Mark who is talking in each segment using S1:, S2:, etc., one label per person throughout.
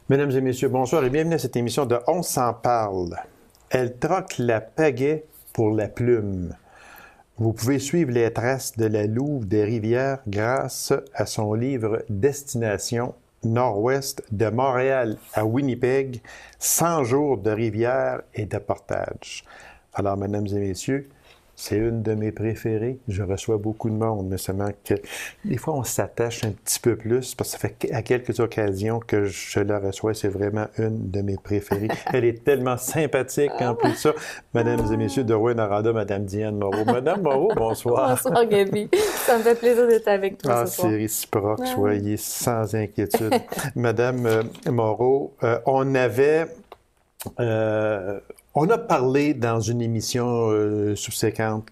S1: Mesdames et messieurs, bonsoir et bienvenue à cette émission de On s'en parle. Elle troque la pagaie pour la plume. Vous pouvez suivre les traces de la louve des rivières grâce à son livre Destination Nord-Ouest de Montréal à Winnipeg, 100 jours de rivières et de portage. Alors, mesdames et messieurs, c'est une de mes préférées. Je reçois beaucoup de monde, mais seulement que des fois, on s'attache un petit peu plus parce que ça fait à quelques occasions que je la reçois. C'est vraiment une de mes préférées. Elle est tellement sympathique en plus de ça. Mesdames et messieurs de Rouyn-Noranda, Madame Diane Moreau. Madame Moreau, bonsoir.
S2: Bonsoir, Gaby. Ça me fait plaisir d'être avec toi ce soir.
S1: C'est réciproque. Soyez sans inquiétude. Madame Moreau, on a parlé dans une émission subséquente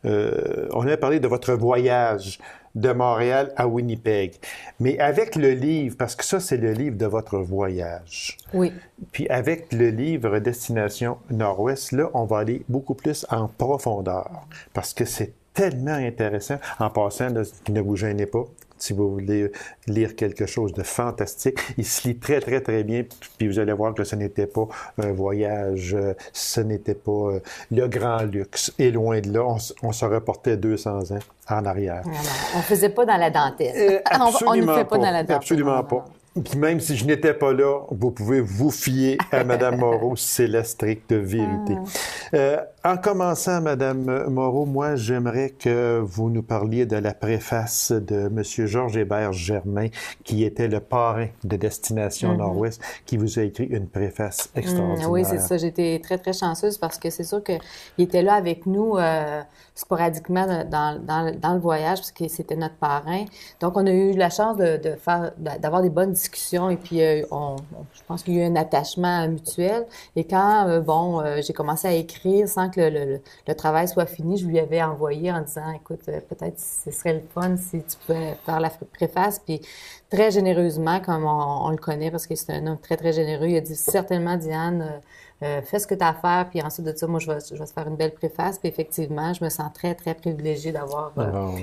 S1: on avait parlé de votre voyage de Montréal à Winnipeg. Mais avec le livre, parce que ça, c'est le livre de votre voyage.
S2: Oui.
S1: Puis avec le livre Destination Nord-Ouest, là, on va aller beaucoup plus en profondeur. Parce que c'est tellement intéressant. En passant, là, ne vous gênez pas. Si vous voulez lire quelque chose de fantastique, il se lit très, très, très bien. Puis vous allez voir que ce n'était pas un voyage, ce n'était pas le grand luxe. Et loin de là, on se reportait 200 ans en arrière.
S2: Non, on ne faisait pas dans la dentelle. On ne fait pas dans la dentelle.
S1: Absolument pas. Puis même si je n'étais pas là, vous pouvez vous fier à Mme Moreau, c'est la stricte vérité. En commençant, Mme Moreau, moi, j'aimerais que vous nous parliez de la préface de M. Georges Hébert Germain, qui était le parrain de Destination Nord-Ouest, qui vous a écrit une préface extraordinaire.
S2: Oui, c'est ça. J'étais très, très chanceuse parce que c'est sûr qu'il était là avec nous sporadiquement dans le voyage, parce que c'était notre parrain. Donc, on a eu la chance d'avoir des bonnes discussions et puis je pense qu'il y a eu un attachement mutuel. Et quand, j'ai commencé à écrire sans que le travail soit fini, je lui avais envoyé en disant, écoute, peut-être ce serait le fun si tu pouvais faire la préface. Puis très généreusement, comme on le connaît, parce que c'est un homme très, très généreux, il a dit, certainement, Diane, fais ce que tu as à faire, puis ensuite de ça, moi, je vais te faire une belle préface. Puis effectivement, je me sens très, très privilégiée d'avoir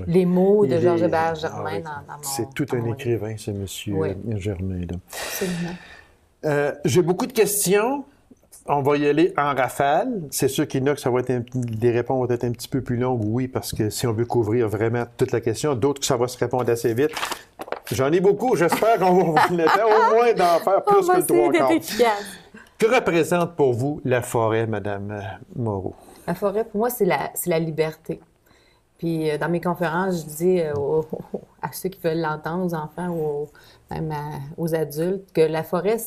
S2: les mots de Georges Hébert Germain dans mon...
S1: C'est tout un écrivain, ce monsieur Germain, là.
S2: Absolument.
S1: J'ai beaucoup de questions. On va y aller en rafale. C'est sûr qu'il y en a que ça va être des réponses vont être un petit peu plus longues, oui, parce que si on veut couvrir vraiment toute la question, d'autres que ça va se répondre assez vite. J'en ai beaucoup. J'espère qu'on va vous le temps, au moins d'en faire plus que le 3/4. Que représente pour vous la forêt, Madame Moreau?
S2: La forêt, pour moi, c'est la liberté. Puis dans mes conférences, je dis à ceux qui veulent l'entendre, aux enfants ou même aux adultes, que la forêt,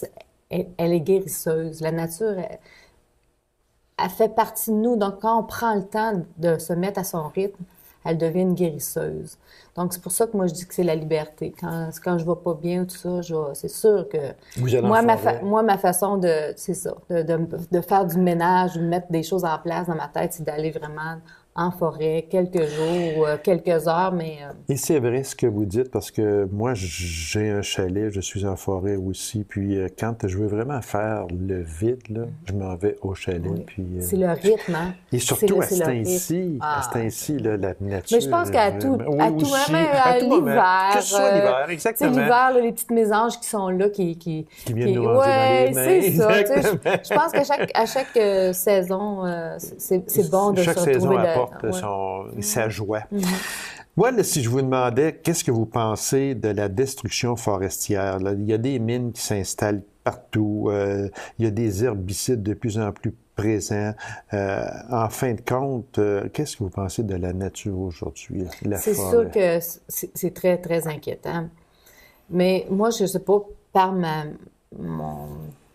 S2: elle est guérisseuse. La nature, elle fait partie de nous. Donc, quand on prend le temps de se mettre à son rythme, elle devient une guérisseuse. Donc, c'est pour ça que moi, je dis que c'est la liberté. Quand je ne vais pas bien, tout ça, c'est sûr que... ma façon c'est ça, de faire du ménage ou de mettre des choses en place dans ma tête, c'est d'aller vraiment en forêt, quelques jours, quelques heures, mais...
S1: Et c'est vrai ce que vous dites, parce que moi, j'ai un chalet, je suis en forêt aussi, puis quand je veux vraiment faire le vide, là, je m'en vais au chalet, puis...
S2: C'est le rythme, hein?
S1: Et surtout à ce temps-ci, là, la nature...
S2: Mais je pense qu'à tout moment, l'hiver...
S1: Que ce soit l'hiver, exactement.
S2: C'est l'hiver, là, les petites mésanges qui sont là, qui
S1: viennent nous manger dans les mains.
S2: C'est ça. Je pense qu'à chaque saison, c'est bon de se retrouver...
S1: Chaque saison apporte sa joie. Moi, là, si je vous demandais, qu'est-ce que vous pensez de la destruction forestière? Là, il y a des mines qui s'installent partout. Il y a des herbicides de plus en plus présents. En fin de compte, qu'est-ce que vous pensez de la nature aujourd'hui, la forêt?
S2: C'est sûr que c'est très, très inquiétant. Mais moi, je ne sais pas,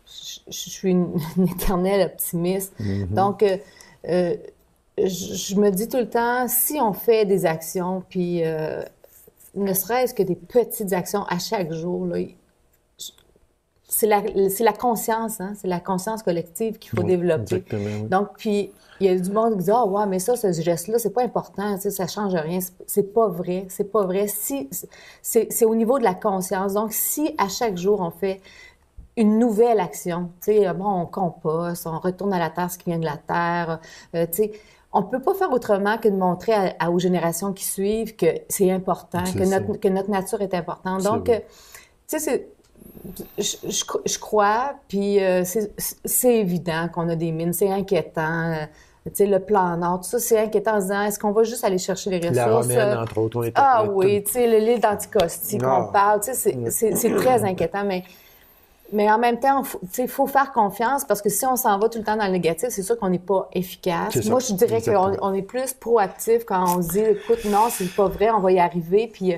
S2: je suis une éternelle optimiste. Donc, je me dis tout le temps, si on fait des actions, puis ne serait-ce que des petites actions à chaque jour, là, c'est la conscience, hein? C'est la conscience collective qu'il faut développer.
S1: Exactement, oui.
S2: Donc, puis, il y a du monde qui dit « Ah, ouais, mais ça, ce geste-là, c'est pas important, tu sais, ça change rien. » C'est pas vrai, c'est pas vrai. C'est au niveau de la conscience. Donc, si à chaque jour, on fait une nouvelle action, tu sais, on composte, on retourne à la terre ce qui vient de la terre, tu sais, on ne peut pas faire autrement que de montrer aux générations qui suivent que c'est important, que notre nature est importante. Donc, tu sais, je crois, puis c'est évident qu'on a des mines, c'est inquiétant. Tu sais, le plan Nord, tout ça, c'est inquiétant en se disant, est-ce qu'on va juste aller chercher les ressources?
S1: La Romaine, entre autres, on est
S2: Ah oui, tu sais, l'île d'Anticosti qu'on parle, tu sais,
S1: Mm.
S2: c'est très inquiétant, mais en même temps, il faut faire confiance parce que si on s'en va tout le temps dans le négatif, c'est sûr qu'on n'est pas efficace.
S1: C'est ça,
S2: Moi, je dirais
S1: exactement.
S2: qu'on est plus proactif quand on se dit, écoute, non, c'est pas vrai, on va y arriver. Puis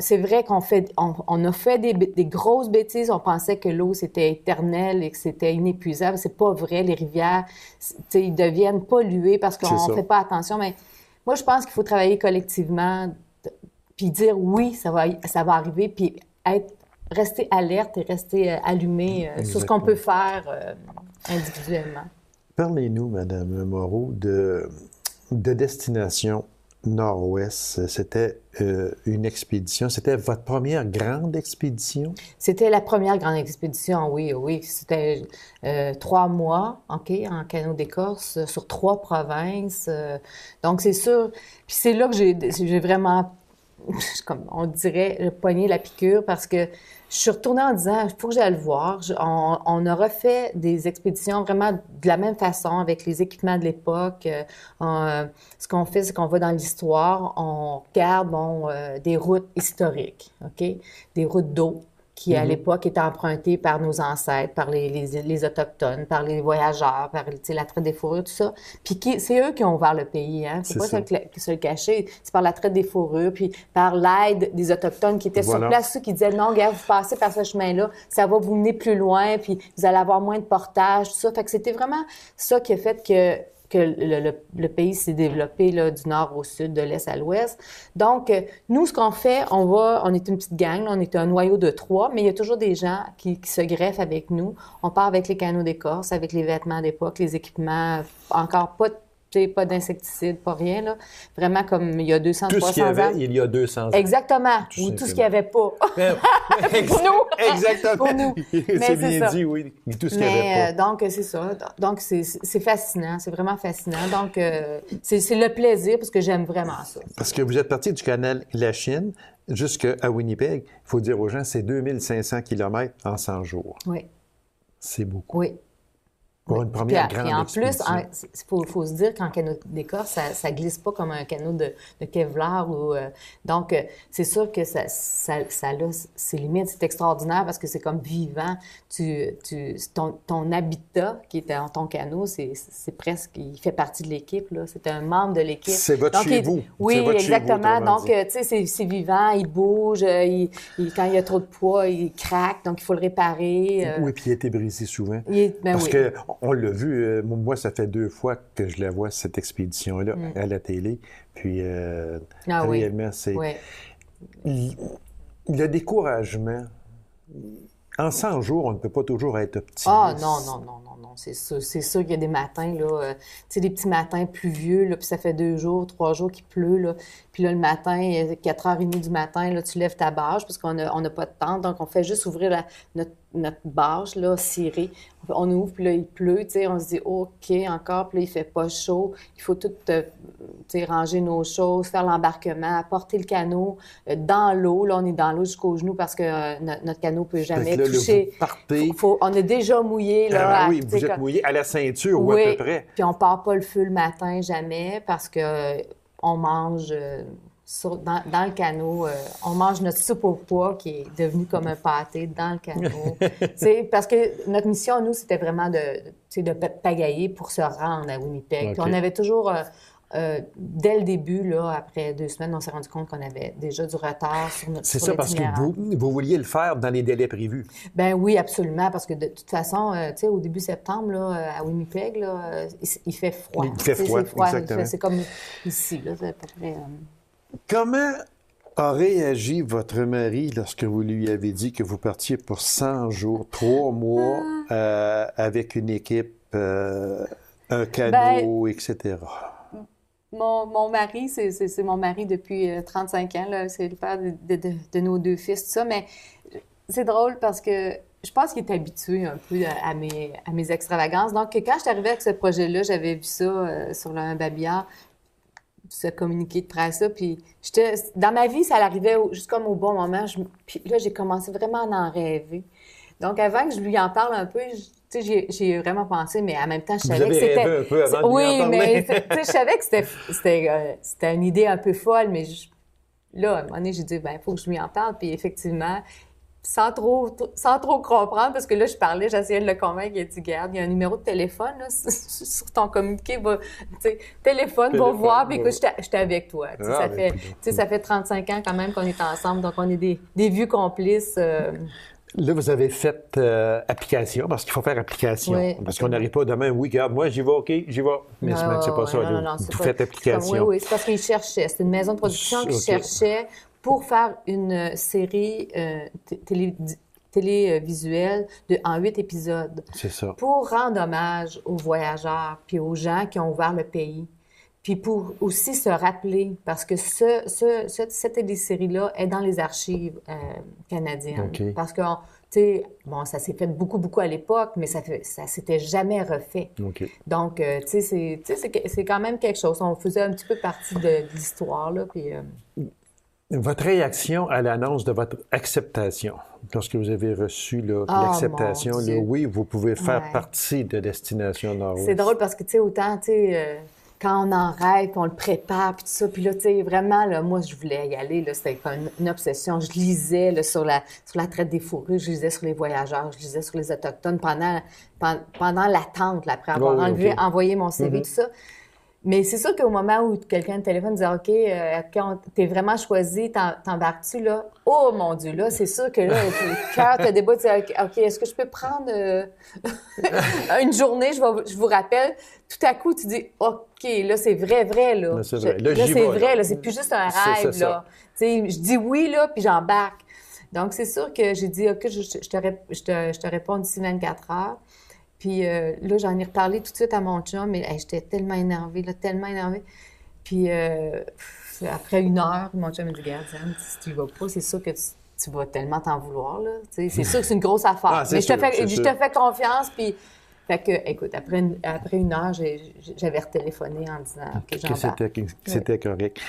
S2: c'est vrai on a fait des grosses bêtises. On pensait que l'eau, c'était éternel et que c'était inépuisable. C'est pas vrai. Les rivières, tu sais, ils deviennent polluées parce
S1: C'est
S2: qu'on
S1: ça.
S2: fait pas attention. Mais moi, je pense qu'il faut travailler collectivement puis dire oui, ça va arriver, puis rester alerte et rester allumé sur ce qu'on
S1: Exactement.
S2: peut faire individuellement.
S1: Parlez-nous, Madame Moreau, de Destination Nord-Ouest. C'était une expédition. C'était votre première grande expédition?
S2: C'était la première grande expédition, oui, oui. C'était 3 mois, OK, en canot d'écorce sur 3 provinces. Donc, c'est sûr. Puis c'est là que j'ai vraiment, comme on dirait, pogné la piqûre parce que je suis retournée en disant, il faut que j'aille le voir. On a refait des expéditions vraiment de la même façon avec les équipements de l'époque. Ce qu'on fait, c'est qu'on va dans l'histoire, on regarde des routes historiques, OK? Des routes d'eau qui, à l'époque, étaient empruntées par nos ancêtres, par les Autochtones, par les voyageurs, par la traite des fourrures, tout ça. Puis c'est eux qui ont ouvert le pays, hein. Faut
S1: C'est
S2: pas
S1: ça.
S2: se le cacher. C'est par la traite des fourrures, puis par l'aide des Autochtones qui étaient
S1: Voilà.
S2: sur place, ceux qui disaient, non, gars, vous passez par ce chemin-là, ça va vous mener plus loin, puis vous allez avoir moins de portage, tout ça. Fait que c'était vraiment ça qui a fait que le pays s'est développé là, du nord au sud, de l'est à l'ouest. Donc, nous, ce qu'on fait, on est une petite gang, là, on est un noyau de 3, mais il y a toujours des gens qui se greffent avec nous. On part avec les canots d'écorce, avec les vêtements d'époque, les équipements, encore pas d'insecticides, pas rien, là. Vraiment comme il y a 200,
S1: Tout ce
S2: 300
S1: qu'il y avait
S2: ans.
S1: il y a 200 ans.
S2: Exactement.
S1: Tout
S2: Ou tout ce
S1: simplement.
S2: qu'il n'y avait pas. Pour nous.
S1: Exactement.
S2: Pour nous. Mais
S1: C'est
S2: c'est
S1: bien
S2: ça.
S1: dit, oui. Tout ce qu'il n'y avait
S2: Mais
S1: pas.
S2: donc, c'est ça. Donc, c'est fascinant. C'est vraiment fascinant. Donc, c'est le plaisir parce que j'aime vraiment ça.
S1: Parce que vous êtes parti du canal La Chine jusqu'à Winnipeg. Il faut dire aux gens, c'est 2500 km en 100 jours.
S2: Oui.
S1: C'est beaucoup.
S2: Oui.
S1: Pour
S2: Oui.
S1: une première
S2: Puis
S1: grande
S2: en plus,
S1: expédition.
S2: faut se dire qu'en canot d'écorce, ça glisse pas comme un canot de Kevlar. Donc, c'est sûr que ça a ses limites. C'est extraordinaire parce que c'est comme vivant. Ton habitat qui est dans ton canot, c'est presque, il fait partie de l'équipe, là. C'est un membre de l'équipe.
S1: C'est votre
S2: Donc,
S1: chez vous.
S2: Oui,
S1: C'est votre chez vous,
S2: exactement.
S1: autrement
S2: Donc,
S1: dit.
S2: tu sais, c'est vivant, il bouge, quand il y a trop de poids, il craque, donc il faut le réparer.
S1: Oui, puis il a été brisé souvent.
S2: Ben
S1: Parce
S2: oui.
S1: que on l'a vu, moi, ça fait 2 fois que je la vois, cette expédition-là, à la télé. Puis,
S2: Ah oui.
S1: réellement, c'est...
S2: Oui.
S1: Le découragement. En 100 jours, on ne peut pas toujours être optimiste.
S2: Ah non, non, non, non, non, c'est sûr qu'il y a des matins, là, tu sais, des petits matins pluvieux, là, puis ça fait 2 jours, 3 jours qu'il pleut, là, puis là, le matin, 4h30 du matin, là, tu lèves ta bâche parce qu'on n'a pas de tente, donc on fait juste ouvrir notre bâche, là, cirée. On ouvre, puis là, il pleut, tu sais, on se dit, OK, encore, puis là, il fait pas chaud. Il faut tout, tu sais, ranger nos choses, faire l'embarquement, apporter le canot dans l'eau. Là, on est dans l'eau jusqu'aux genoux parce que notre canot peut jamais
S1: Fait que là,
S2: toucher.
S1: vous partez.
S2: On est déjà mouillé, là.
S1: Ah, oui,
S2: tu
S1: vous
S2: sais,
S1: êtes mouillé à la ceinture ou
S2: oui,
S1: à peu près.
S2: puis on part pas le feu le matin, jamais, parce que on mange dans le canot, on mange notre soupe au pois qui est devenue comme un pâté dans le canot. Parce que notre mission, nous, c'était vraiment de pagayer pour se rendre à Winnipeg.
S1: OK.
S2: Puis on avait toujours, dès le début, là, après 2 semaines, on s'est rendu compte qu'on avait déjà du retard
S1: C'est
S2: sur
S1: ça, parce que
S2: l'itinéraire.
S1: vous vouliez le faire dans les délais prévus.
S2: Ben oui, absolument, parce que de toute façon, tu sais, au début septembre, là, à Winnipeg, là, il fait froid.
S1: Il fait
S2: Tu sais,
S1: froid,
S2: c'est froid.
S1: exactement.
S2: C'est comme ici, là, c'est à peu près...
S1: Comment a réagi votre mari lorsque vous lui avez dit que vous partiez pour 100 jours, 3 mois, avec une équipe, un canot, etc.?
S2: Mon mari, c'est mon mari depuis 35 ans, là. C'est le père de nos 2 fils, tout ça. Mais c'est drôle parce que je pense qu'il est habitué un peu à mes extravagances. Donc, quand je suis arrivée avec ce projet-là, j'avais vu ça sur un babillard, ce communiqué de presse-là, puis dans ma vie, ça arrivait juste comme au bon moment. Puis là, j'ai commencé vraiment à en rêver. Donc, avant que je lui en parle un peu, tu sais, j'y ai vraiment pensé, mais en même temps, je
S1: Vous
S2: savais que
S1: avez
S2: c'était...
S1: rêvé un peu avant de lui en
S2: Oui,
S1: parler.
S2: mais tu sais, je savais que c'était une idée un peu folle, mais là, à un moment donné, j'ai dit, ben, il faut que je lui en parle. Puis effectivement, sans trop comprendre, parce que là, j'essayais de le convaincre. Il a dit, regarde, il y a un numéro de téléphone là, sur ton communiqué, téléphone, va voir, puis écoute, j'étais avec toi. Tu sais, ça fait 35 ans quand même qu'on est ensemble, donc on est des vieux complices.
S1: Là, vous avez fait application, parce qu'il faut faire application.
S2: Oui,
S1: parce qu'on n'arrive pas demain, oui, regarde, moi, j'y vais, OK, j'y vais. Mais c'est pas ça.
S2: Non,
S1: vous faites application.
S2: Oui, c'est parce qu'ils cherchaient. C'était une maison de production qui cherchait pour faire une série télévisuelle en 8 épisodes. C'est ça. Pour rendre hommage aux voyageurs puis aux gens qui ont ouvert le pays. Puis pour aussi se rappeler, parce que cette télésérie-là est dans les archives canadiennes. Okay. Parce que, tu sais, bon, ça s'est fait beaucoup, beaucoup à l'époque, mais ça s'était jamais refait. Okay. Donc, tu sais, c'est quand même quelque chose. On faisait un petit peu partie de l'histoire, là, puis...
S1: Votre réaction à l'annonce de votre acceptation, lorsque vous avez reçu l'acceptation, oui, vous pouvez faire partie de Destination Nord-Ouest.
S2: C'est drôle parce que, tu sais, autant, tu sais... quand on en rêve, puis on le prépare, puis tout ça. Puis là, tu sais, vraiment, là, moi, je voulais y aller. Là, c'était comme une obsession. Je lisais là, sur la traite des fourrures, je lisais sur les voyageurs, je lisais sur les Autochtones pendant l'attente, là, après avoir envoyé mon CV, tout ça. Mais c'est sûr qu'au moment où quelqu'un de téléphone disait « OK, t'es vraiment choisi, t'embarques-tu, là? » Oh, mon Dieu, là, c'est sûr que là, le cœur te débat, tu dis « OK, est-ce que je peux prendre une journée, je vous rappelle. » Tout à coup, tu dis « OK, là, c'est vrai, là. »
S1: Là, c'est vrai. Là,
S2: c'est vrai, là, c'est plus juste un rêve, là. Tu sais, je dis « oui », là, puis j'embarque. Donc, c'est sûr que j'ai dit « OK, je te réponds d'ici 24 heures. » Puis là, j'en ai reparlé tout de suite à mon chum, mais j'étais tellement énervée, là, tellement énervée. Puis après 1 heure, mon chum m'a dit « Regarde, Diane, si tu y vas pas, c'est sûr que tu vas tellement t'en vouloir, là. C'est sûr que c'est une grosse affaire. Mais je te fais confiance, puis... Fait que, écoute, après 1 heure, j'avais retéléphoné en disant « OK, j'embarque. »
S1: C'était correct.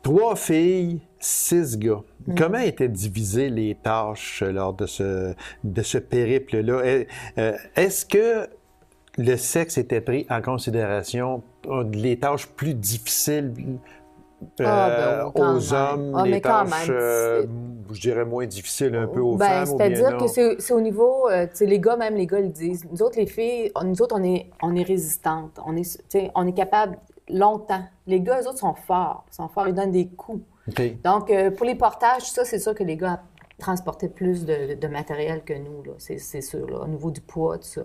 S1: 3 filles, 6 gars. Comment étaient divisées les tâches lors de ce périple-là? Est-ce que le sexe était pris en considération, les tâches plus difficiles aux hommes, les tâches, je dirais, moins difficiles un peu aux femmes?
S2: C'est-à-dire que c'est au niveau, tu sais, les gars le disent. Nous autres, les filles, on est résistantes. On est capable longtemps. Les gars, eux autres, sont forts, ils donnent des coups. Okay. Donc, pour les portages, tout ça, c'est sûr que les gars transportaient plus de matériel que nous, là, c'est sûr, là, au niveau du poids, tout ça.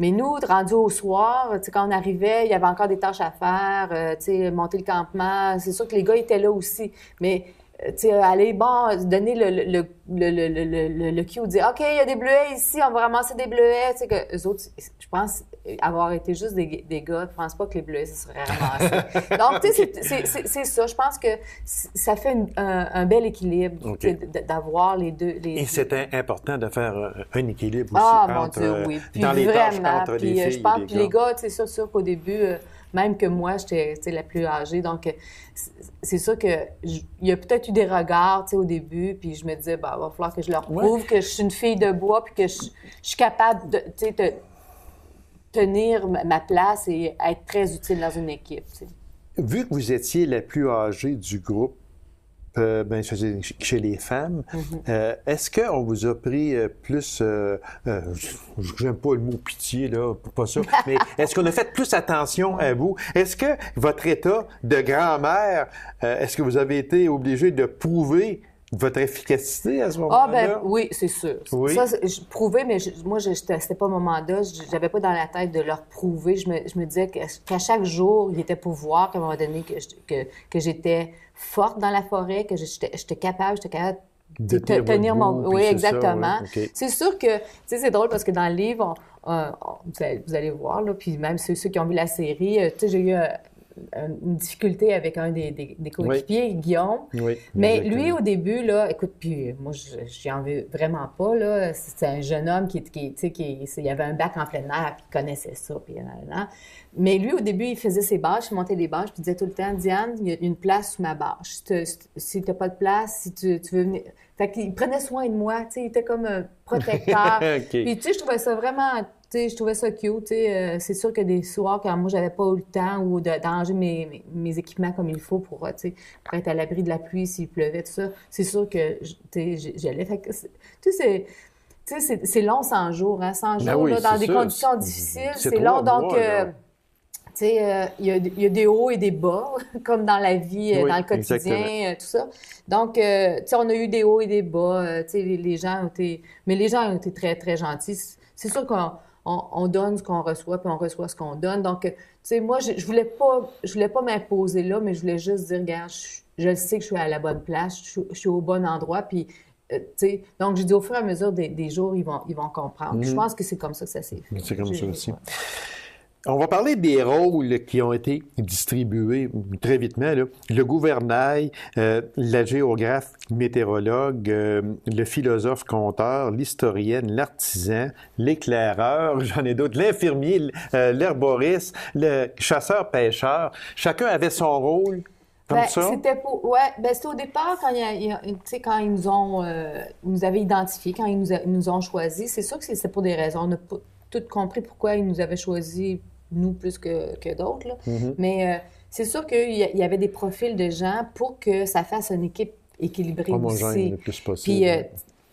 S2: Mais nous, rendus au soir, tu sais, quand on arrivait, il y avait encore des tâches à faire, tu sais, monter le campement. C'est sûr que les gars étaient là aussi. Mais, tu sais, aller, donner le cue, dire, OK, il y a des bleuets ici, on va ramasser des bleuets. Tu sais, que eux autres, je pense, avoir été juste des gars, je pense pas que les bleuets, ça serait ramassé. Donc, tu sais, c'est ça. Je pense que ça fait un bel équilibre, d'avoir les deux.
S1: Et c'était important de faire un équilibre aussi
S2: mon Dieu, oui. Puis
S1: dans les tâches entre
S2: puis,
S1: les filles
S2: je pense,
S1: et
S2: puis les gars, c'est sûr qu'au début, même que moi, j'étais la plus âgée, donc c'est sûr qu'il y a peut-être eu des regards, au début, puis je me disais, il va falloir que je leur prouve que je suis une fille de bois, puis que je suis capable de tenir ma place et être très utile dans une équipe. T'sais.
S1: Vu que vous étiez la plus âgée du groupe, chez les femmes, est-ce qu'on vous a pris plus, j'aime pas le mot pitié, là, pas ça, mais est-ce qu'on a fait plus attention à vous? Est-ce que votre état de grand-mère, est-ce que vous avez été obligé de prouver votre efficacité à ce moment-là?
S2: Oui, c'est sûr.
S1: Oui.
S2: Ça, je prouvais, mais moi, c'était pas mon mandat. J'avais pas dans la tête de leur prouver. Je me disais qu'à chaque jour, il était pour voir qu'à un moment donné, que j'étais forte dans la forêt, que j'étais capable de tenir mon... Oui, exactement. Ça, ouais. Okay. C'est sûr que, tu sais, c'est drôle parce que dans le livre, vous allez voir, là, puis même ceux qui ont vu la série, tu sais, j'ai eu une difficulté avec un des coéquipiers, Guillaume.
S1: Oui,
S2: Mais
S1: exactement.
S2: lui, au début, là, écoute, puis moi, j'y en veux vraiment pas, là. C'est un jeune homme tu sais, il avait un bac en plein air, puis il connaissait ça, puis là. Mais lui, au début, il faisait ses bâches, il montait des bâches, puis il disait tout le temps, Diane, il y a une place sous ma bâche. Si t'as pas de place, si tu veux venir. Fait qu'il prenait soin de moi, tu sais, il était comme un protecteur.
S1: OK.
S2: Puis, tu sais, je trouvais ça vraiment, tu sais, je trouvais ça cute, tu sais. C'est sûr que des soirs, quand moi, j'avais pas eu le temps ou d'arranger mes équipements comme il faut pour, tu sais, pour être à l'abri de la pluie s'il pleuvait, tout ça, c'est sûr que, tu sais, j'allais. Fait que, tu sais, c'est long 100 jours, hein. 100
S1: Ben
S2: jours,
S1: oui,
S2: là, dans
S1: c'est
S2: des
S1: ça.
S2: conditions difficiles,
S1: C'est
S2: c'est
S1: 3
S2: long. Donc,
S1: mois, là.
S2: tu sais, il y a des hauts et des bas, comme dans la vie,
S1: Oui,
S2: dans le quotidien,
S1: exactement.
S2: tout ça. Donc, tu sais, on a eu des hauts et des bas. Tu sais, les gens ont été... Mais les gens ont été très, très gentils. C'est sûr qu'on donne ce qu'on reçoit, puis on reçoit ce qu'on donne. Donc, tu sais, moi, je voulais pas m'imposer là, mais je voulais juste dire, regarde, je sais que je suis à la bonne place, je suis au bon endroit, puis... tu sais, donc, j'ai dit, au fur et à mesure des jours, ils vont comprendre. Puis je pense que c'est comme ça que ça s'est fait.
S1: C'est comme ça aussi.
S2: Ouais.
S1: On va parler des rôles qui ont été distribués très vitement, là. Le gouvernail, la géographe météorologue, le philosophe conteur, l'historienne, l'artisan, l'éclaireur, j'en ai d'autres, l'infirmier, l'herboriste, le chasseur-pêcheur. Chacun avait son rôle comme
S2: Ben,
S1: ça.
S2: c'était au départ tu sais, quand ils nous avaient identifiés, quand ils nous ont choisis. C'est sûr que c'est pour des raisons. On n'a pas tout compris pourquoi ils nous avaient choisis, nous, plus que d'autres, là. Mais c'est sûr qu'il y avait des profils de gens pour que ça fasse une équipe équilibrée
S1: Homogène
S2: aussi.
S1: le plus
S2: Puis,
S1: possible.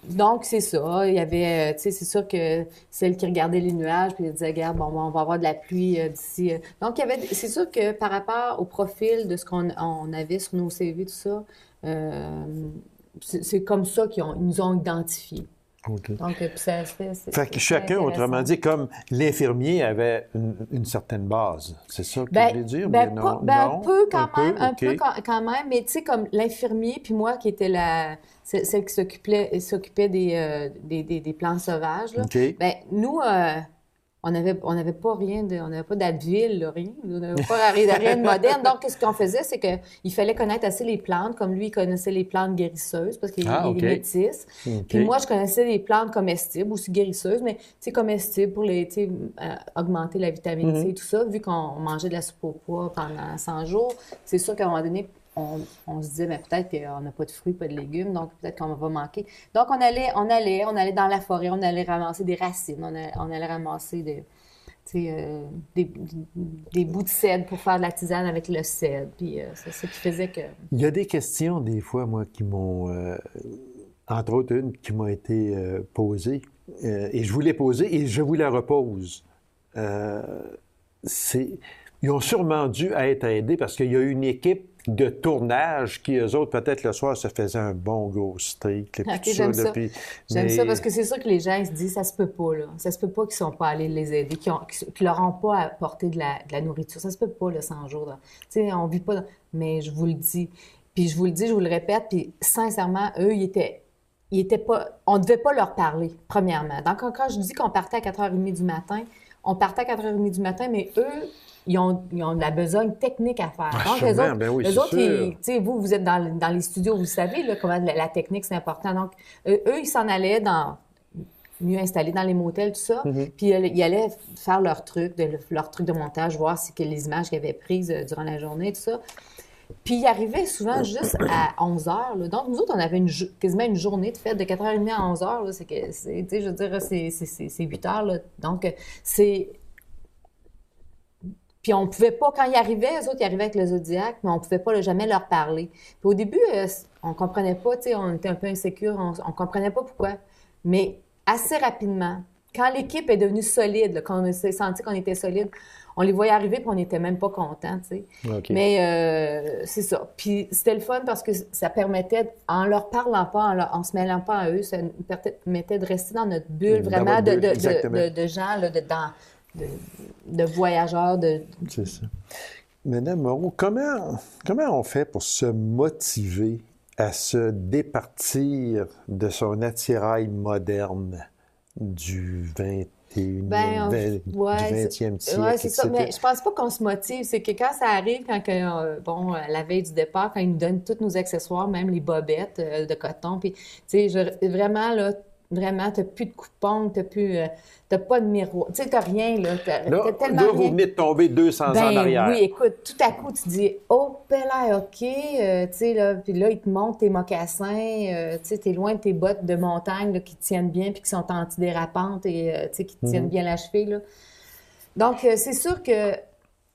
S2: donc, c'est ça. Il y avait, tu sais, c'est sûr que celle qui regardait les nuages, puis elle disait, regarde, bon, on va avoir de la pluie d'ici. Donc, c'est sûr que par rapport au profil de ce qu'on avait sur nos CV, tout ça, c'est comme ça ils nous ont identifiés.
S1: OK.
S2: Donc, puis ça se fait.
S1: Fait que chacun, autrement dit, comme l'infirmier avait une certaine base. C'est ça que je voulais dire? Mais non,
S2: Un peu quand même, un
S1: OK.
S2: peu quand même, mais tu sais, comme l'infirmier, puis moi qui était celle qui s'occupait des plantes sauvages, là,
S1: OK.
S2: ben nous, on n'avait pas on n'avait pas d'Advil, là, rien, on n'avait pas rien de moderne. Donc, ce qu'on faisait, c'est qu'il fallait connaître assez les plantes, comme lui, il connaissait les plantes guérisseuses, parce qu'il
S1: Ah,
S2: est
S1: OK.
S2: métis.
S1: OK.
S2: Puis moi, je connaissais les plantes comestibles, aussi guérisseuses, mais tu sais, comestibles pour tu sais, augmenter la vitamine C et tout ça, vu qu'on mangeait de la soupe au pois pendant 100 jours, c'est sûr qu'à un moment donné, on se disait, mais peut-être qu'on n'a pas de fruits, pas de légumes, donc peut-être qu'on va manquer. Donc, on allait dans la forêt, on allait ramasser des racines, on allait ramasser des bouts de cèdre pour faire de la tisane avec le cèdre. Puis, c'est ça qui faisait que...
S1: Il y a des questions, des fois, moi, qui m'ont, entre autres une qui m'a été posée, et je vous l'ai posée et je vous la repose. Ils ont sûrement dû être aidés parce qu'il y a eu une équipe de tournage qui, eux autres, peut-être le soir, se faisaient un bon gros steak. Là,
S2: OK,
S1: puis tout
S2: j'aime
S1: là,
S2: ça.
S1: puis-
S2: J'aime
S1: mais-
S2: ça parce que c'est sûr que les gens ils se disent ça se peut pas là. Ça se peut pas qu'ils sont pas allés les aider, qu'ils leur ont pas apporté de la nourriture. Ça se peut pas le 100 jours. Tu sais, on vit pas mais je vous le dis. Puis je vous le dis, je vous le répète, puis sincèrement, eux, ils étaient pas on devait pas leur parler premièrement. Donc quand je dis qu'on partait à 4h30 du matin, on partait à 4h30 du matin, mais eux ils ont de la besogne technique à faire.
S1: Ah,
S2: Donc,
S1: sûrement, ben oui,
S2: eux
S1: c'est
S2: autres,
S1: sûr.
S2: tu sais, vous êtes dans les studios, vous savez là, comment la technique, c'est important. Donc, eux, ils s'en allaient mieux installés dans les motels, tout ça. Puis, ils allaient faire leur truc de montage, voir les images qu'ils avaient prises durant la journée, tout ça. Puis, ils arrivaient souvent juste à 11 heures. Là. Donc, nous autres, on avait quasiment une journée de fête de 4h30 à 11 heures. Là. Tu sais, je veux dire, c'est 8 heures. Là. Donc, Puis on pouvait pas, quand ils arrivaient, eux autres, ils arrivaient avec le Zodiac, mais on pouvait pas jamais leur parler. Puis au début, on comprenait pas, tu sais, on était un peu insécure, on comprenait pas pourquoi. Mais assez rapidement, quand l'équipe est devenue solide, là, quand on s'est senti qu'on était solide, on les voyait arriver puis on n'était même pas contents, tu sais.
S1: OK.
S2: Mais c'est ça. Puis c'était le fun parce que ça permettait, en leur parlant pas, en se mêlant pas à eux, ça nous permettait de rester dans notre bulle,
S1: Dans
S2: vraiment,
S1: votre bulle, exactement.
S2: de gens, là, de voyageurs,
S1: C'est ça. Madame Moreau, comment on fait pour se motiver à se départir de son attirail moderne du du
S2: ouais,
S1: 20e siècle,
S2: ouais, c'est ça.
S1: etc.
S2: Mais je pense pas qu'on se motive. C'est que quand ça arrive, la veille du départ, quand ils nous donnent tous nos accessoires, même les bobettes de coton, puis, tu sais, vraiment, là, vraiment, t'as plus de coupons, t'as pas de miroir. Tu sais, t'as rien, là. T'as tellement
S1: Là, vous
S2: rien.
S1: venez de tomber 200 ans en
S2: Ben
S1: arrière.
S2: oui, écoute, tout à coup, tu dis, oh, Pella, OK, tu sais, là, puis là, ils te montrent tes mocassins, tu sais, t'es loin de tes bottes de montagne, là, qui te tiennent bien, puis qui sont antidérapantes et, tu sais, qui te tiennent bien la cheville, là. Donc, c'est sûr que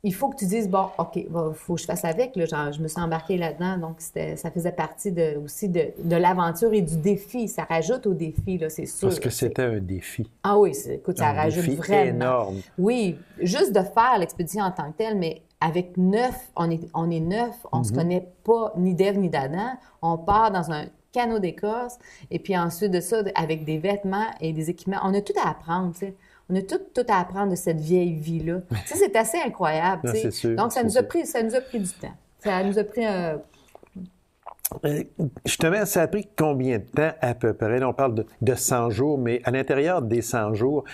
S2: il faut que tu dises, bon, OK, faut que je fasse avec, là, genre, je me suis embarquée là-dedans, donc ça faisait partie aussi de l'aventure et du défi, ça rajoute au défi, là, c'est sûr.
S1: Parce que c'était un défi.
S2: Ah oui, écoute, ça
S1: Un
S2: rajoute
S1: défi
S2: vraiment.
S1: énorme.
S2: Oui, juste de faire l'expédition en tant que telle, mais avec 9, on est 9, on se connaît pas ni d'Ève ni d'Adam, on part dans un canot d'Écosse, et puis ensuite de ça, avec des vêtements et des équipements, on a tout à apprendre, tu sais. On a tout à apprendre de cette vieille vie-là. Tu sais, c'est assez incroyable,
S1: Non,
S2: tu sais.
S1: c'est sûr,
S2: Donc,
S1: c'est
S2: ça
S1: sûr.
S2: nous a pris du temps. Ça nous a pris
S1: Justement, ça a pris combien de temps à peu près? Là, on parle de 100 jours, mais à l'intérieur des 100 jours,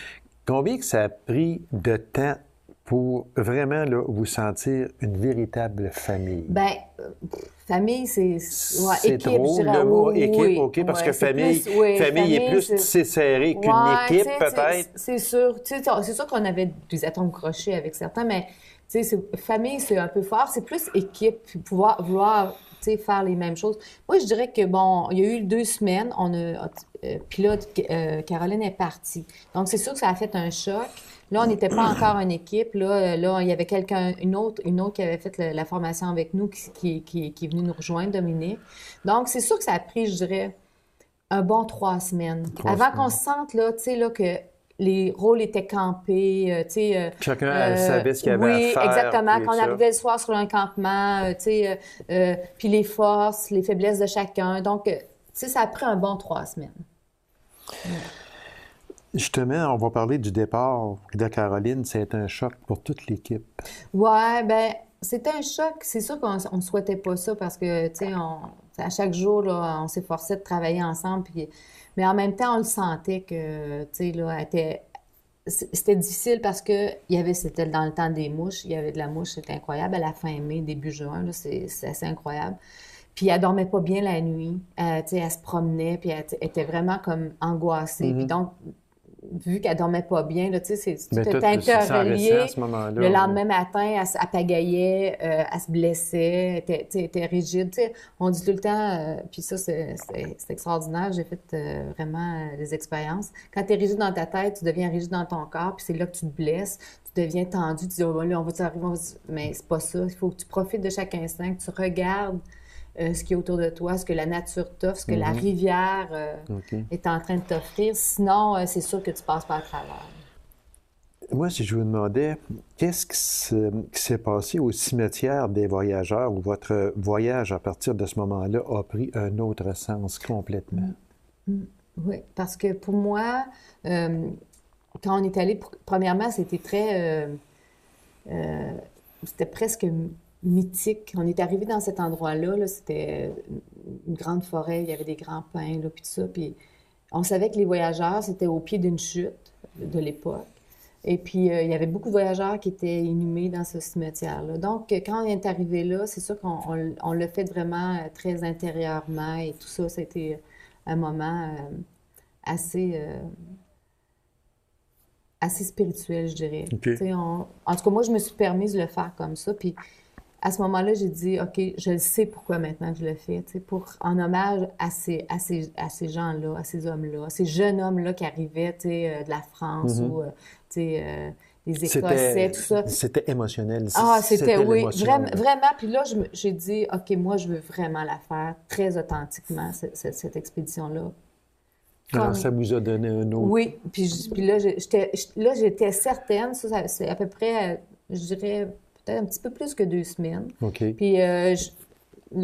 S1: combien que ça a pris de temps pour vraiment là, vous sentir une véritable famille?
S2: ben, famille, c'est
S1: C'est
S2: équipe,
S1: trop,
S2: je dirais.
S1: le mot
S2: Oui,
S1: équipe,
S2: oui,
S1: OK, parce
S2: ouais,
S1: que
S2: c'est
S1: famille,
S2: plus, oui,
S1: famille est plus
S2: c'est-
S1: tissé serré qu'une
S2: Ouais,
S1: équipe,
S2: tu sais,
S1: peut-être.
S2: c'est sûr. Tu sais, c'est sûr qu'on avait des atomes crochés avec certains, mais tu sais, famille, c'est un peu fort. C'est plus équipe, puis vouloir, tu sais, faire les mêmes choses. Moi, je dirais que, bon, il y a eu 2 semaines, puis là, Caroline est partie. Donc, c'est sûr que ça a fait un choc. Là, on n'était pas encore une équipe. Là, il y avait une autre qui avait fait la formation avec nous, qui est venue nous rejoindre, Dominique. Donc, c'est sûr que ça a pris, je dirais, un bon 3 semaines. Avant qu'on se sente, là, tu sais, là, que les rôles étaient campés, tu sais...
S1: Chacun savait ce qu'il avait
S2: oui,
S1: à faire.
S2: exactement.
S1: puis
S2: Quand on
S1: ça.
S2: arrivait le soir sur un campement, tu sais, puis les forces, les faiblesses de chacun. Donc, tu sais, ça a pris un bon 3 semaines.
S1: Justement, on va parler du départ de Caroline. C'est un choc pour toute l'équipe.
S2: Ouais, ben c'était un choc. C'est sûr qu'on ne souhaitait pas ça parce que, tu sais, à chaque jour, là, on s'efforçait de travailler ensemble. Mais en même temps, on le sentait que, tu sais, là, c'était difficile parce que c'était dans le temps des mouches. Il y avait de la mouche, c'était incroyable. À la fin mai, début juin, là, c'est assez incroyable. Puis elle dormait pas bien la nuit. Tu sais, elle se promenait, puis elle était vraiment comme angoissée. Puis donc, vu qu'elle dormait pas bien, là, tu sais, tout
S1: Mais
S2: était
S1: tout s'en restait
S2: interrelié.
S1: à ce moment-là.
S2: Le lendemain matin, elle pagaillait, elle se blessait, tu sais, elle était rigide. Tu sais, on dit tout le temps, puis ça, c'est extraordinaire. J'ai fait vraiment des expériences. Quand tu es rigide dans ta tête, tu deviens rigide dans ton corps, puis c'est là que tu te blesses. Tu deviens tendu, tu dis, oh, là, on va arriver, mais c'est pas ça. Il faut que tu profites de chaque instant, que tu regardes ce qui est autour de toi, ce que la nature t'offre, ce que la rivière est en train de t'offrir. Sinon, c'est sûr que tu passes pas à travers.
S1: Moi, si je vous demandais, qu'est-ce qui s'est passé au cimetière des voyageurs où votre voyage à partir de ce moment-là a pris un autre sens complètement?
S2: Oui, parce que pour moi, quand on est allé, premièrement, c'était presque mythique. On est arrivé dans cet endroit-là, là, c'était une grande forêt, il y avait des grands pins, là, puis tout ça. Puis on savait que les voyageurs, c'était au pied d'une chute de l'époque. Et puis, il y avait beaucoup de voyageurs qui étaient inhumés dans ce cimetière-là. Donc, quand on est arrivé là, c'est sûr qu'on l'a fait vraiment très intérieurement et tout ça, c'était un moment assez spirituel, je dirais.
S1: OK.
S2: En tout cas, moi, je me suis permise de le faire comme ça. Puis, à ce moment-là, j'ai dit, OK, je sais pourquoi maintenant que je le fais, en hommage à ces gens-là, à ces hommes-là, à ces jeunes hommes-là qui arrivaient, de la France ou, des Écossais, tout ça.
S1: C'était émotionnel.
S2: Ah, c'était, oui,
S1: l'émotion.
S2: vraiment. Puis là, j'ai dit, OK, moi, je veux vraiment la faire très authentiquement, cette expédition-là.
S1: Alors, ça vous a donné un autre...
S2: Oui, puis là, j'étais certaine, ça c'est à peu près, je dirais, peut-être un petit peu plus que 2 semaines.
S1: OK.
S2: Puis là,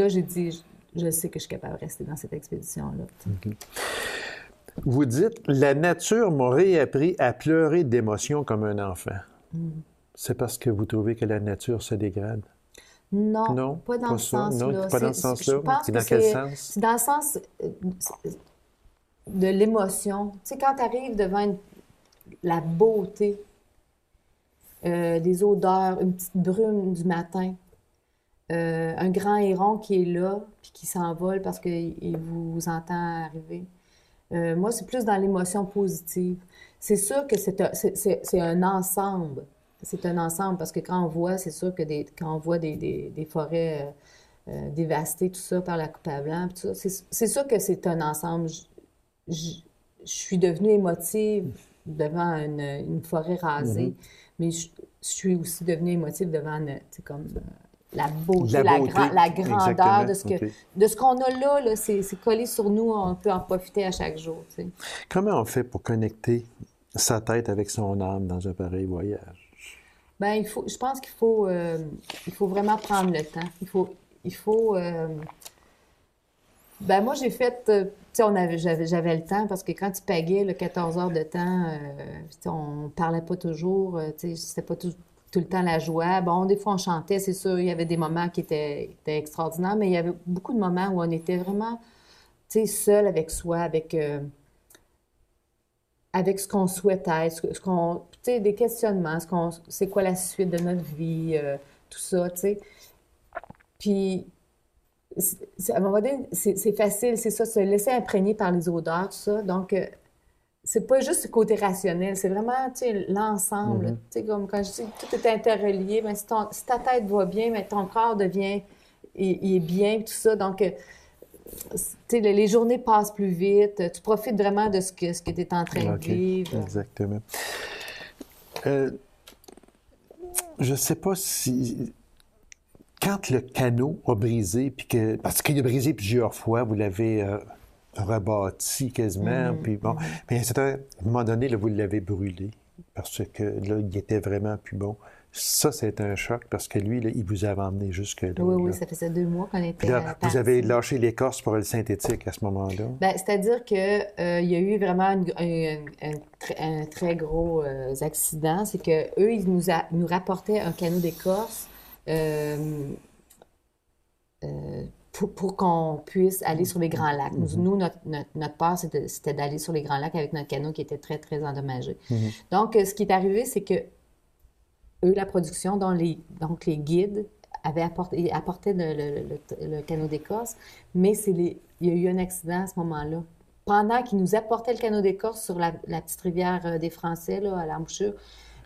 S2: j'ai dit, je sais que je suis capable de rester dans cette expédition-là.
S1: OK. Vous dites, la nature m'a réappris à pleurer d'émotion comme un enfant. C'est parce que vous trouvez que la nature se dégrade?
S2: Non, pas dans ce
S1: ça.
S2: sens-là.
S1: Non, pas dans ce sens-là.
S2: Je pense
S1: C'est dans
S2: que
S1: quel sens?
S2: c'est dans le sens de l'émotion. Tu sais, quand tu arrives devant la beauté, des odeurs, une petite brume du matin, un grand héron qui est là, puis qui s'envole parce qu'il vous entend arriver. Moi, c'est plus dans l'émotion positive. C'est sûr que c'est un ensemble. C'est un ensemble parce que quand on voit, c'est sûr que quand on voit des forêts dévastées, tout ça, par la coupe à blanc, tout ça, c'est sûr que c'est un ensemble. Je suis devenue émotive devant une forêt rasée, mais je suis aussi devenue émotive devant comme, la beauté, la grandeur de ce qu'on a là, c'est collé sur nous, on peut en profiter à chaque jour. Tu sais.
S1: Comment on fait pour connecter sa tête avec son âme dans un pareil voyage?
S2: Bien, je pense qu'il faut vraiment prendre le temps. Il faut ben moi, j'ai fait, tu sais, j'avais le temps parce que quand tu pagais 14 heures de temps, on parlait pas toujours, tu sais, c'était pas tout le temps la joie. Bon, des fois, on chantait, c'est sûr, il y avait des moments qui étaient extraordinaires, mais il y avait beaucoup de moments où on était vraiment, tu sais, seul avec soi, avec ce qu'on souhaitait, tu sais, des questionnements, c'est quoi la suite de notre vie, tout ça, tu sais. Puis, à un moment donné, c'est facile, c'est ça, se laisser imprégner par les odeurs, tout ça. Donc, c'est pas juste le côté rationnel, c'est vraiment, tu sais, l'ensemble. Tu sais, comme quand je dis tout est interrelié, bien, si ta tête va bien, bien, ton corps il est bien, tout ça. Donc, tu sais, les journées passent plus vite, tu profites vraiment de ce que tu es en train de vivre.
S1: Exactement. Je sais pas si... Quand le canot a brisé, parce qu'il a brisé plusieurs fois, vous l'avez rebâti quasiment, puis bon, mais à un moment donné, là, vous l'avez brûlé, parce que là, il était vraiment plus bon. Ça, c'est un choc, parce que lui, là, il vous avait emmené jusque-là.
S2: Oui, ça faisait 2 mois qu'on était
S1: là, vous avez lâché l'écorce pour le synthétique à ce moment-là? Bien,
S2: c'est-à-dire qu'il y a eu vraiment un très gros accident. C'est qu'eux, ils nous rapportaient un canot d'écorce pour qu'on puisse aller sur les Grands Lacs. Nous, notre part, c'était d'aller sur les Grands Lacs avec notre canot qui était très, très endommagé. Donc, ce qui est arrivé, c'est que eux, la production, donc les guides, apportaient le canot d'écorce, mais il y a eu un accident à ce moment-là. Pendant qu'ils nous apportaient le canot d'écorce sur la petite rivière des Français, là, à l'embouchure,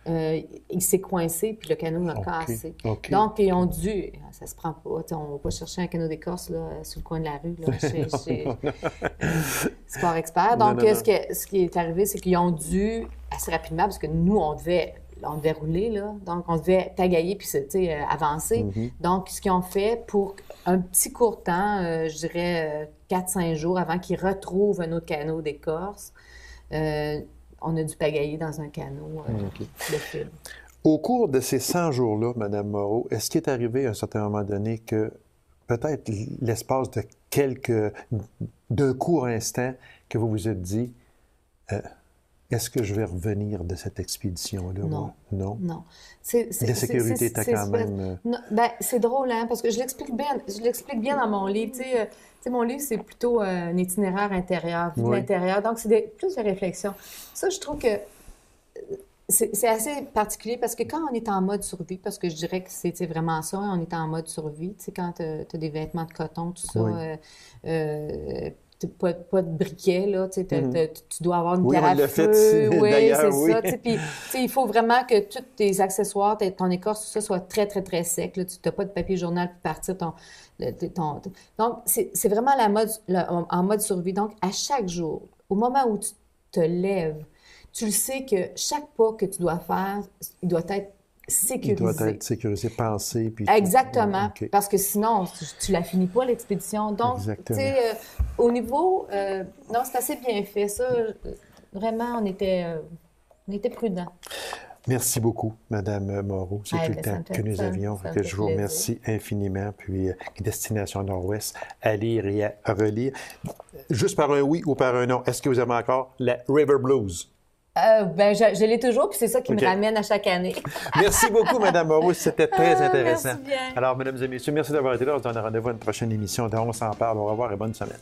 S2: il s'est coincé, puis le canot a cassé. Donc, ils ont dû... Ça se prend pas. On va pas chercher un canot d'écorce là, sur le coin de la rue, là, chez Sport Expert. Donc, ce qui est arrivé, c'est qu'ils ont dû, assez rapidement, parce que nous, on devait rouler, là. Donc, on devait pagailler puis avancer. Donc, ce qu'ils ont fait pour un petit court temps, je dirais 4-5 jours avant qu'ils retrouvent un autre canot d'écorce, on a dû pagailler dans un canot de fil.
S1: Au cours de ces 100 jours-là, Mme Moreau, est-ce qu'il est arrivé à un certain moment donné que peut-être l'espace de d'un court instant que vous vous êtes dit est-ce que je vais revenir de cette expédition-là?
S2: Non.
S1: Non?
S2: Non.
S1: La sécurité était quand même...
S2: Non, ben, c'est drôle, hein, parce que je l'explique bien dans mon livre. Tu sais, mon livre, c'est plutôt un itinéraire intérieur, vue de l'intérieur. Donc, c'est plus de réflexion. Ça, je trouve que c'est assez particulier parce que quand on est en mode survie, parce que je dirais que c'est vraiment ça, on est en mode survie. Tu sais, quand tu as des vêtements de coton, tout ça... pas de briquet, là, tu dois avoir une pierre à feu. Oui, c'est ça. Puis, il faut vraiment que tous tes accessoires, ton écorce, tout ça, soit très, très, très sec. Là. Tu n'as pas de papier journal pour partir Donc, c'est vraiment en mode survie. Donc, à chaque jour, au moment où tu te lèves, tu le sais que chaque pas que tu dois faire, il doit être sécurisé.
S1: Il doit être sécurisé, pensé. Puis
S2: exactement, parce que sinon, tu la finis pas, l'expédition. Donc, tu sais, au niveau... non, c'est assez bien fait. Ça, vraiment, on était prudents.
S1: Merci beaucoup, Mme Moreau. C'est tout le temps que nous avions. Je vous remercie infiniment. Puis, Destination Nord-Ouest, à lire et à relire. Juste par un oui ou par un non, est-ce que vous avez encore la River Blues?
S2: Ben, je l'ai toujours, puis c'est ça qui me ramène à chaque année.
S1: Merci beaucoup, Mme Moreau. C'était très intéressant.
S2: Merci bien.
S1: Alors, mesdames et messieurs, merci d'avoir été là. On se donne rendez-vous à une prochaine émission de On s'en parle. Au revoir et bonne semaine.